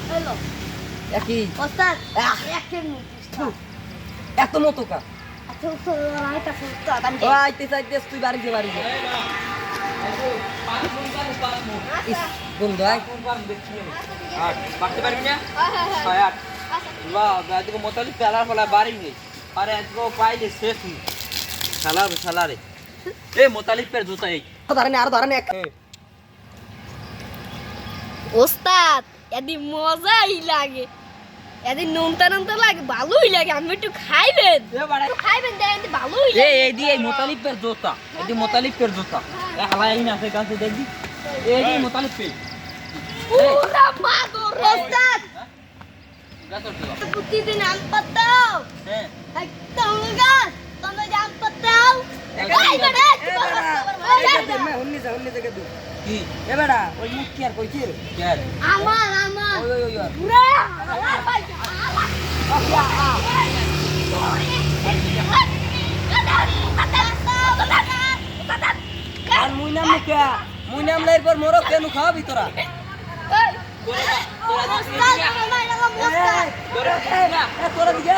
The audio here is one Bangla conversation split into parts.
হ্যালো একই ওস্তাদ আহ! একের এত মতো কা আচ্ছা রাইটা ওস্তাদ আমি ও আইতে চাইতে তুই বাড়ি যা ইস বন্ধু আয় পারতে পারবি না হ্যাঁ ছয় আট বাহ এদিকে মোতালিক খেলার ফলে বাড়ি নেই আর এদিকে পাইলে শেষ নেই খেলারে এ মোতালিকের জুতা এই আর ধরেন এক ওস্তাদ এদি মজাই লাগে এদি নুনতা নুনতা লাগে ভালোই লাগে আমি একটু খাইবেন খাইবেন দেখেন ভালোই এ লাগে এই দিয়ে মোতালিকের জুতা এদি মোতালিকের জুতা এ হালাই না আছে কাছে দেখবি এই দিয়ে মোতালিক পে পুরা মাগর ওস্তাদ গাতর তো প্রতিদিন আম পাতাও হ্যাঁ একদম গাছ তোমরা জাম পাতাও খাইবেন অন্য জায়গা দু কি এ বেড়া ওই মুখ কি আর কইছিস কে আমার ওই পুরা আমার ভাই আমার আর মুই নাম লাইর পর মোর কেন খাওয়াবি তোরা তোরা দিকে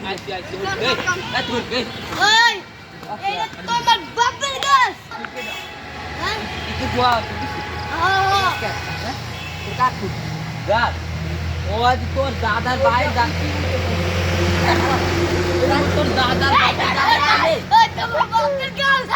আইছি আইছি এই এত করে তোমার বাপের গাছ হ্যাঁ কি গোয়া কাকু গাছ ও আজ তোর দাদার বাইরে যাচ্ছি তোর দাদার বাইরে তোমার বাপের গাছ